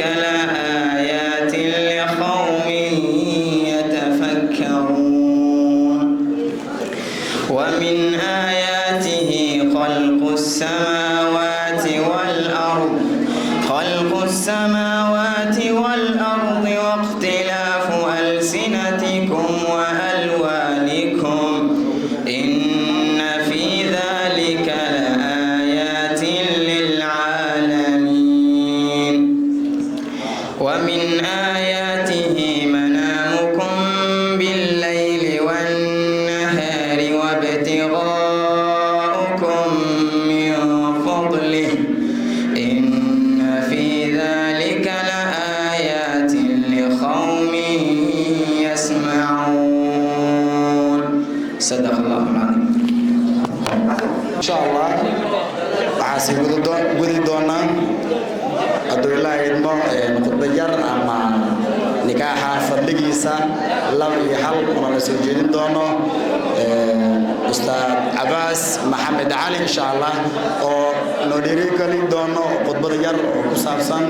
لآيات لقوم يتفكرون ومن آياته خلق السماوات والأرض واختلاف ألسنتكم وألوانكم إن في ذلك لآيات للعالمين ومن آياته منامكم بالليل والنهار وابتغاؤكم من فضله إن في ذلك لآيات لقوم يسمعون صدق الله العظيم. إن شاء الله waxaa gudi doonaa hadduu ilaahay idmo khudba yar ama nikaaxa fadligiisa laba iyo hal una la soo jeedin doono ustaad Cabaas Maxamed Cali insha Allah oo noo dhiirigelin doono khudbada yar oo ku saabsan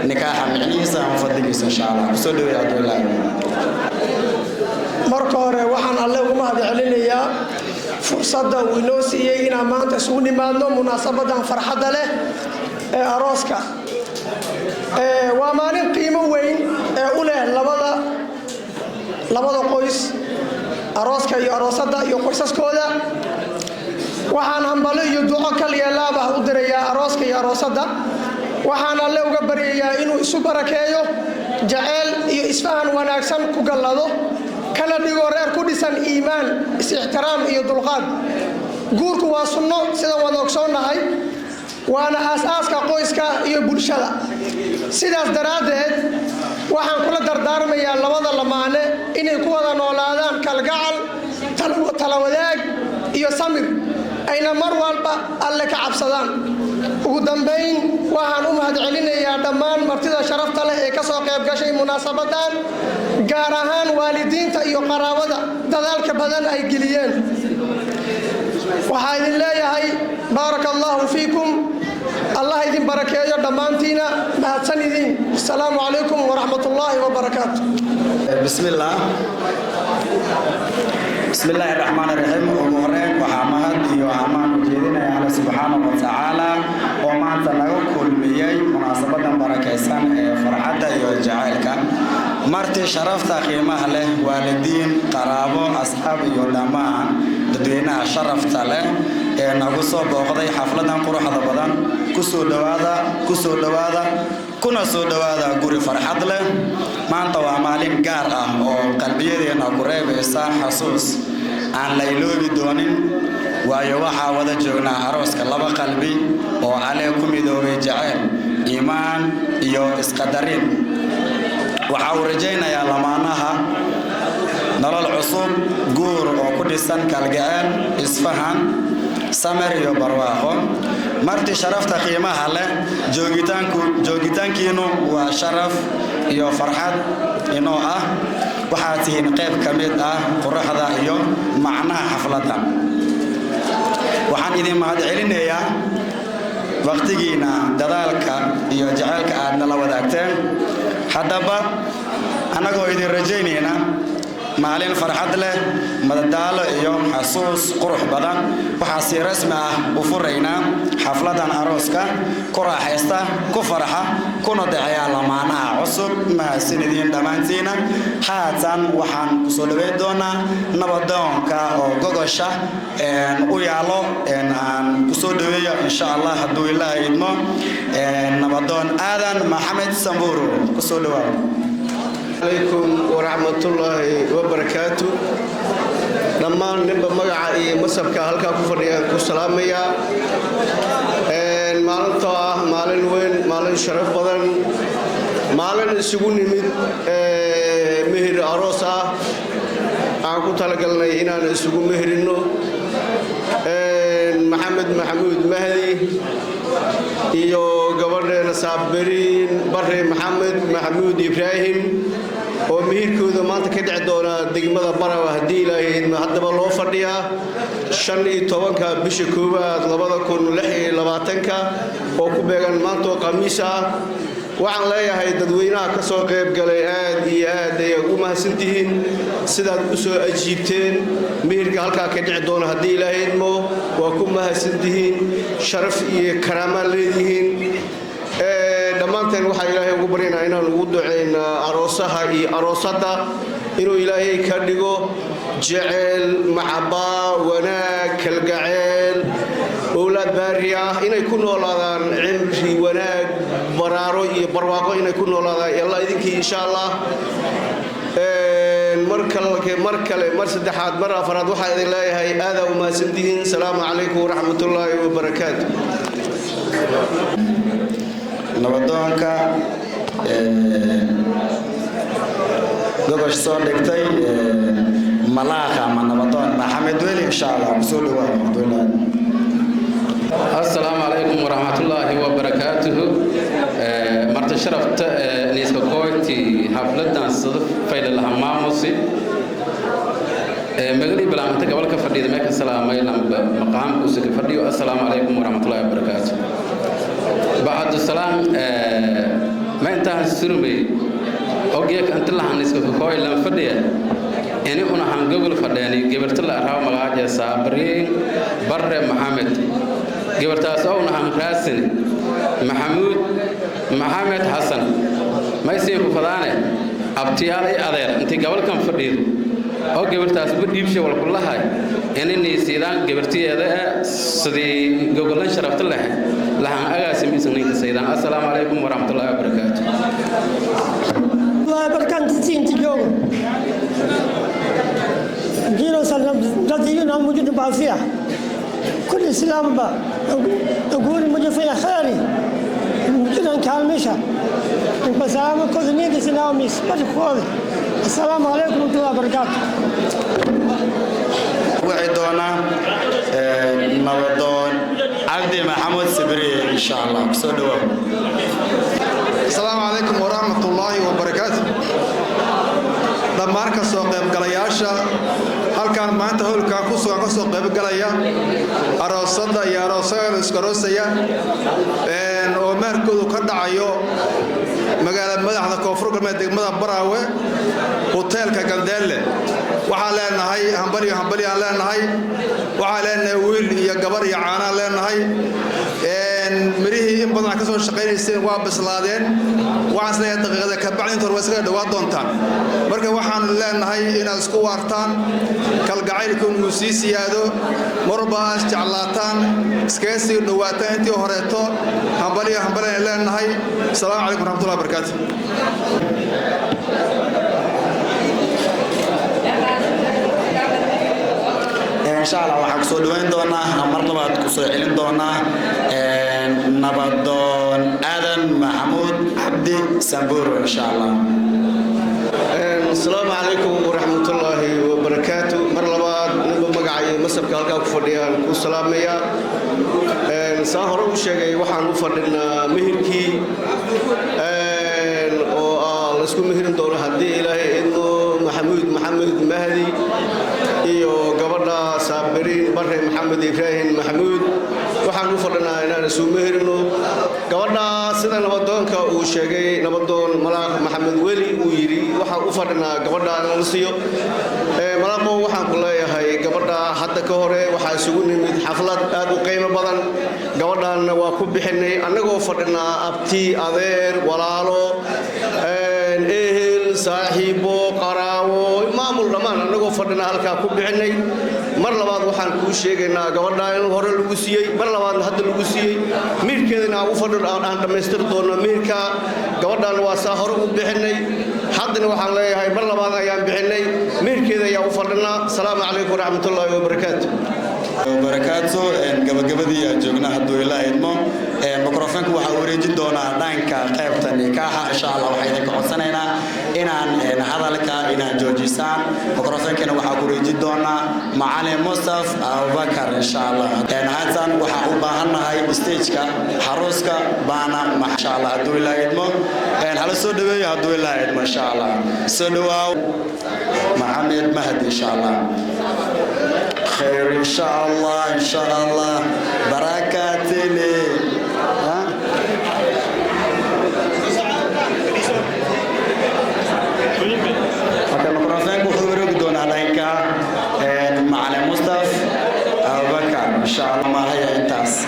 nikaaxa micnihiisa ama fadligiisa insha Allah soo dhaweey hadduu ilaahay marka hore waxaan alle ugu mahadcelinayaa fursadda uu inoo siiyey inaan maanta isugu nimaadno munaasabadan farxadda leh ee arooska waa maalin qiimo weyn ee u leh labada qoys arooska iyo aroosadda iyo qoysaskooda waxaan hambalo iyo duco kaliya laabah u dirayaa arooska iyo aroosadda waxaan alle uga baryayaa inuu isu barakeeyo jacayl iyo isfahan wanaagsan ku gallado kana dhigo reer ku dhisan iimaan is-ixtiraam iyo dulqaad guurku waa sunno sida wada ogsoonahay waana aasaaska qoyska iyo bulshada sidaas daraaddeed waxaan kula dardaarmayaa labada lamaane inay ku wada noolaadaan kalgacal tala wadaag iyo samir ayna mar walba alle ka cabsadaan ugu dambayn waxaan u mahadcelinayaa dhammaan martida sharafta leh ee ka soo qayb gashay munaasabadan gaar ahaan waalidiinta iyo qaraabada dadaalka badan ay geliyeen waxaa idin leeyahay baaraka allahu fiikum allah idin barakeeyo dhammaantiina mahadsan idin asalaamu calaykum waraxmatullaahi wabarakaatu بسم الله الرحمن الرحيم ومهرين وحماد وحمان وجيدنا على سبحانه وتعالى وما تنقل كل مياه مناسبة بركيسان فرحة وجعلك مرتي شرفت قيمة له والدين قرابو أصحاب يولمان ددينا شرفت له نقصو بوقضي حفلة قروح بدن كسو دوادا كنا سو دوادا قري فرحة له ما أنت وعمالين قارة وقلبينا قريب إسا حسوس aan la iloobi doonin waayo waxa wada joognaa arooska laba qalbi oo alle ku midoobay jacayl iimaan iyo isqadarin waxa uu rajaynayaa lamaanaha nolol cusub guur oo ku dhisan kalgacayl isfahan samir iyo barwaaqo marti sharafta qiimaha leh joogitaankiinu waa sharaf iyo farxad inoo ah waxaad tihiin qayb ka mid ah quruxda iyo macnaha xafladda waxaan idin mahadcelinayaa waqtigiina dadaalka iyo jacaylka aad nala wadaagteen haddaba annagoo idin rajaynayna maalin farxad leh madadaalo iyo xasuus qurux badan waxaa si rasmi ah u furaynaa xafladan arooska ku raaxaysta ku farxa kuna daceeya lamaanaha cusub mahadsanidin dhammaantiina haatan waxaan kusoo dhaweyn doonaa nabadoonka oo gogosha u yaalo aan kusoo dhaweeyo insha allah hadduu ilaahay idmo nabadoon aadan maxamed samburu kusoo dhawaado عليكم ورحمة الله وبركاته لما نبى مجا مصبك هلك كفريا كسلامية مالنتا مالن وين مالن شرف بدن مالن سجون من مهر عروسة أكو تلاقينا هنا سجون مهرينو محمد محمود مهدي iyo gabadheena saabiriin bare maxamed maxamuud ibraahim oo mihirkooda maanta ka dhici doona degmada Barawa hadii ilaahay haddaba loo fadhiyaa 15ka bisha koowaad 2026 oo ku beegan maanta khamiis ah waxaan leeyahay dadweynaha ka soo qayb galay aad iyo aad ay ugu mahadsantihiin sidaad u soo ajiibteen meherka halkaa ka dhici doona haddii ilaahay idmo waa ku mahadsantihiin sharaf iyo karaama leedihiin dhammaanteen waxaa ilaahay ugu baryaynaa inaan ugu ducaynaa aroosaha iyo aroosadda inuu ilaahay ka dhigo jecel maxabaa wanaag kalgaceel أولاد بارية إن يكون ولا عمري وناج برارو يبرواقو إن يكون ولا يلا إذنك إن شاء الله مركل مرسد حاد مرة فراد واحد الله هاي هذا وما سنتين السلام عليكم ورحمة الله وبركاته نبضانك دوغش صار دكتي ملاخة من نبضان محمد ولي إن شاء الله رسول الله السلام عليكم ورحمة الله وبركاته مرت شرفت نيسك كويتي حفلة صدف فايد الهماموسي مغري بلا أنت قبل كفردي دمك السلام عليكم مقام وسك فردي السلام عليكم ورحمة الله وبركاته بعد السلام ما انتهى السرمي أوجيك أنت الله نيسك كوي لما فردي يعني أنا هنقول فرداني جبرت الله راه مغاجة صابرين بر محمد جبرتاس أو نحن راسن محمد حسن ما يصير فلانة أبتيالي أذير أنت قبل كم فريد أو جبرتاس بدي بشيء ولا كل هاي يعني نيسيدان جبرتي هذا صدي جوجل شرفت الله لهم أجاسم يسمين سيدان السلام عليكم ورحمة الله وبركاته الله بركان تسين تجوم جيرو سلام جدينا موجود بعفية كل إسلام با أقول مجفية خيري جدا كالمشة بسلام كل نيد إسلامي سبحان الله السلام عليكم ورحمة الله وبركاته وعدونا نودون عبد محمد سبري إن شاء الله بصدوا السلام عليكم ورحمة الله وبركاته dhammaan ka soo qayb galayaasha halkaan maanta howlka ku soo qayb galaya aroosada iyo aroosada iskaroosaya oo meerkoodu ka dhacayo magaalada madaxda koonfur galbeed degmada Baraawe hotelka Gandeelle waxaa leenahay hambali aan leenahay waxaa leenahay wiil iyo gabar iyo caana leenahay mirihii in badan ka soo shaqeynayeen waa bislaadeen waxaan isleeyahay daqiiqada ka bacdi inta warwayska dhawaad doontaan marka waxaan leenahay inaad isku waartaan kalgacaylku uu sii siyaado marba as jeclaataan iskaasi dhawaataan intii horeeto hambali leenahay assalaamu calaykum waraxmatullaahi wabarakaatuh إن شاء الله waxaan soo dhaweyn doonaa mar labaad ku soo celin doonaa nabadon aadan maxamuud cabdi sanbuur إن شاء الله السلام عليكم ورحمة الله وبركاته مر لبعض مقعي مصر كهالك وفرديان والسلامية ساهر وشجعي وحن وفردنا مهركي لسكم مهرن دور هدي إلهي إنه محمد مهدي iyo gabadha Saabiriin Barre Maxamed Ibrahim Maxamuud waxaan u fadhinaa inaan soo meherino gabadha sida nabadoonka uu sheegay nabadoon Malaaq Maxamed Weli uu yiri waxaan u fadhinaa gabadha la siiyo malaaqo waxaan ku leeyahay gabadha hadda ka hore waxa isugu nimid xaflad aad u qiimo badan gabadhan waa ku bixinay anagoo fadhinaa abti adeer walaalo ehel saaxiibo qaraawo maamul dhamaan anagoo fadhinaa halka ku bixinay mar labaad waxaan ku sheegaynaa gabadha in hore lagu siiyay mar labaad hadda lagu siiyay miirkeedana u fadhir aan dhameystir doono miirka gabadhan waa saa hore u bixinay haddana waxaan leeyahay mar labaad ayaan bixinay miirkeeda ayaa u fadhinaa assalaamu calaykum waraxmatullaahi wabarakaatuh وبركاته gabagabadii aan joogna haduu ilaahay idmo mikrofoonka waxa uu wareejin doonaa dhanka qaybta nikaaxa insha Allah waxaan ka codsanaynaa inaan hadalka inaan joojisaan mikrofoonka waxa uu wareejin doonaa macallin Mustaf Abubakar insha Allah haatan waxa u baahanahay stage-ka xarooska baana insha Allah haduu ilaahay idmo hala soo dhaweeyo haduu ilaahay idmo insha Allah soo dhawaaw Maxamed Mahdi insha Allah خير إن شاء الله بركات لي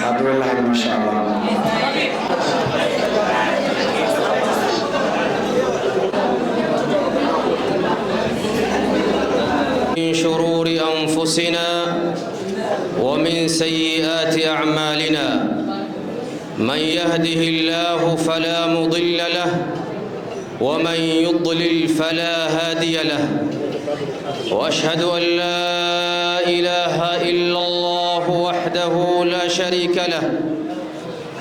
هذا الله ما شاء الله. من شرور أنفسنا ومن سيئات أعمالنا من يهده الله فلا مضل له ومن يضلل فلا هادي له وأشهد أن لا إله إلا الله وحده لا شريك له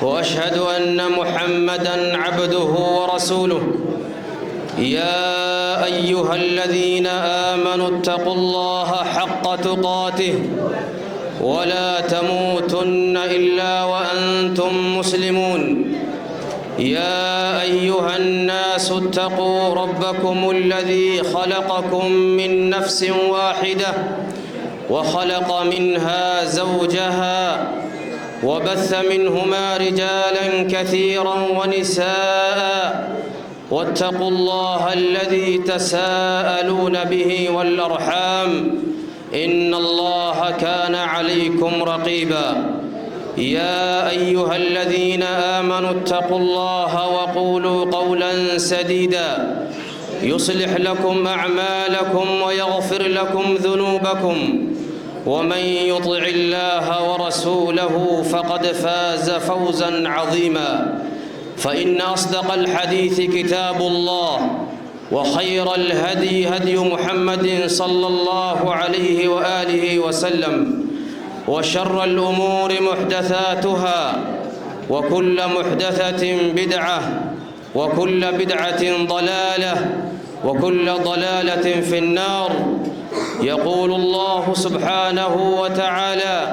وأشهد أن محمدًا عبده ورسوله يا أيها الذين آمنوا اتقوا الله حق تقاته ولا تموتن إلا وأنتم مسلمون يا أيها الناس اتقوا ربكم الذي خلقكم من نفس واحدة وخلق منها زوجها وبث منهما رجالا كثيرا ونساء واتقوا الله الذي تساءلون به والأرحام إن الله كان عليكم رقيبا يا أيها الذين آمنوا اتقوا الله وقولوا قولا سديدا يصلح لكم أعمالكم ويغفر لكم ذنوبكم ومن يطع الله ورسوله فقد فاز فوزا عظيما فإن أصدق الحديث كتاب الله وخير الهدي هدي محمد صلى الله عليه وآله وسلم وشر الأمور محدثاتها وكل محدثة بدعة وكل بدعة ضلالة وكل ضلالة في النار يقول الله سبحانه وتعالى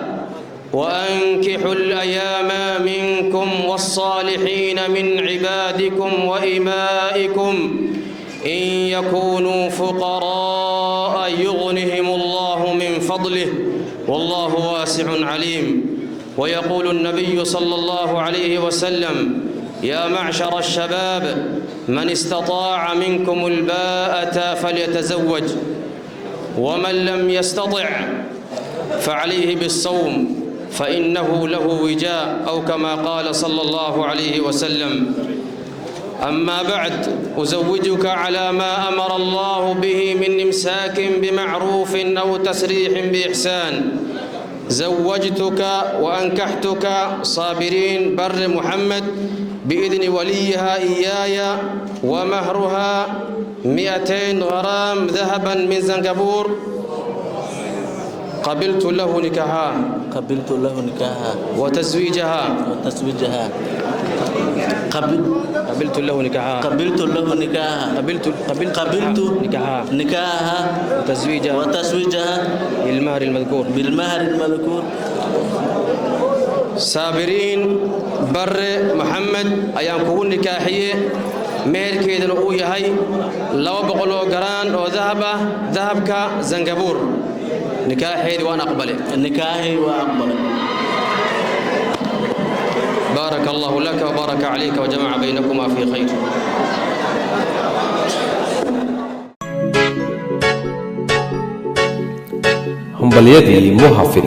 وأنكحوا الأيام منكم والصالحين من عبادكم وإمائكم إن يكونوا فقراء يغنهم الله من فضله والله واسع عليم ويقول النبي صلى الله عليه وسلم يا معشر الشباب من استطاع منكم الباءة فليتزوج ومن لم يستطع فعليه بالصوم فإنه له وجاء أو كما قال صلى الله عليه وسلم أما بعد أزوجك على ما أمر الله به من إمساك بمعروف أو تسريح بإحسان زوجتك وأنكحتك صابرين بر محمد بإذن وليها إياي ومهرها 200 غرام ذهبا من زنجبور قبلت له نكاحها وتزويجها قبلت له نكاحها وتزويجها بالمهر المذكور صابرين بر محمد أيام كون نكاحية مهر كيدن أو يهي لو بقولوا قران أو ذهبك زنجبور نكاحي وأنا أقبله بارك الله لك وبارك عليك وجمع بينكما في خير هم باليد محافظ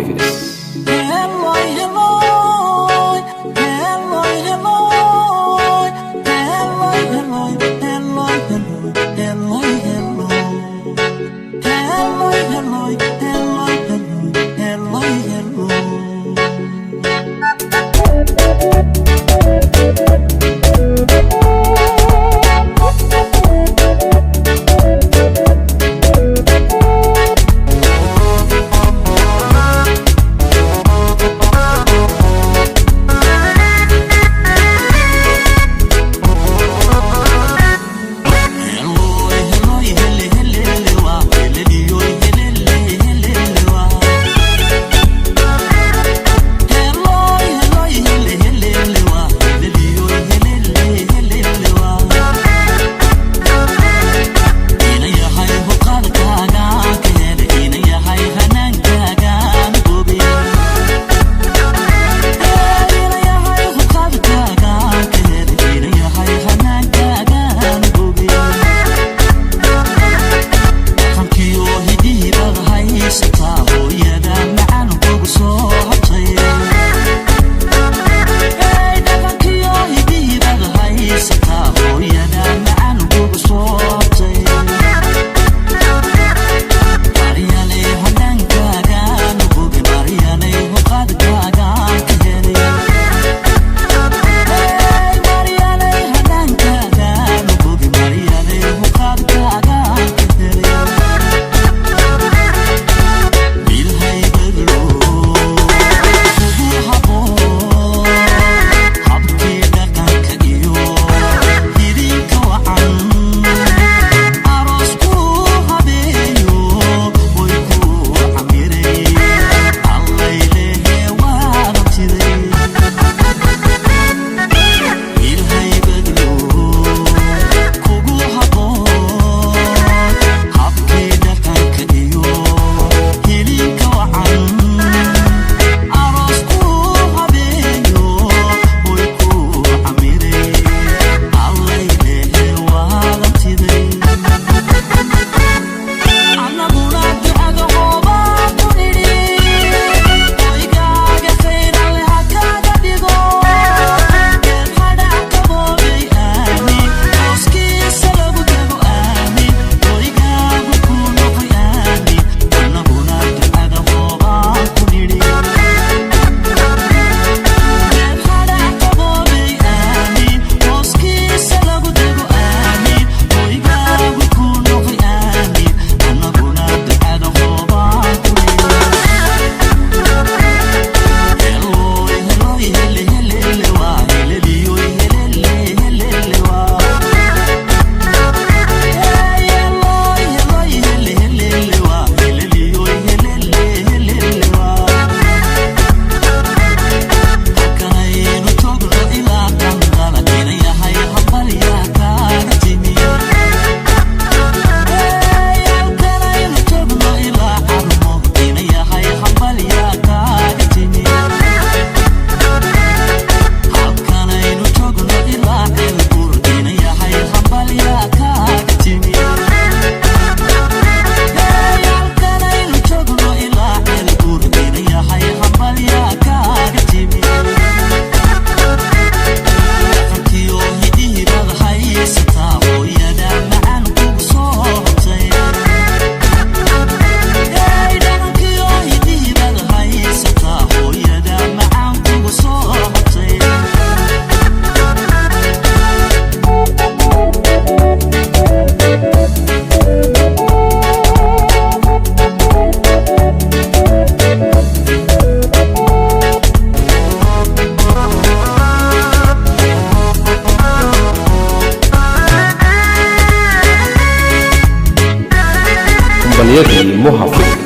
hambalyadii muhafid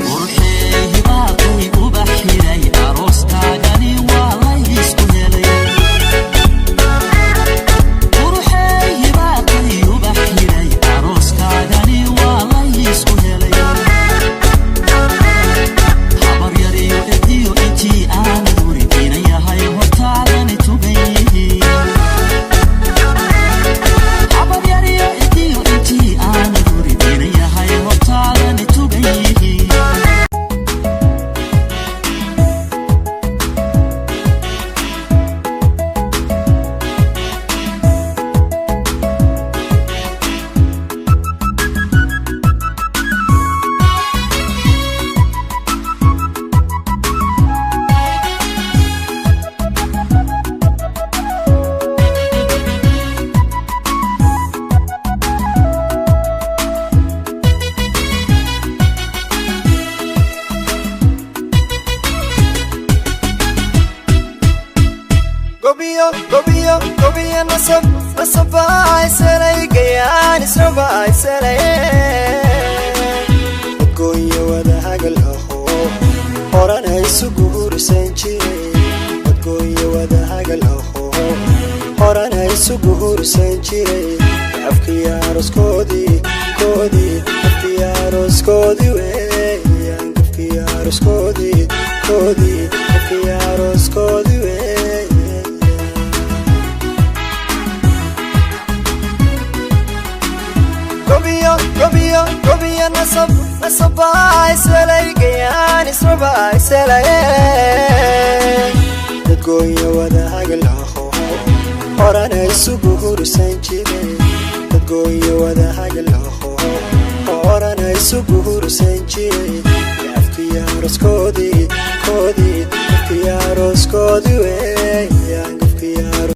gobiyo nasabay saray gayaan israbay saray goyo wada hagal aho horana isugu hursan jiray goyo wada hagal aho horana isugu hursan jiray afkiyaaroskoodii weeyaan afkiyaaroskoodii weeyaan gobiyo nasabay saray gayaan israbay saray dadgoyo wada hagal aho horana isugu hursan jiray dadgoyo wada hagal aho horana isugu hursan jiray afkiyaaroskoodii weeyaan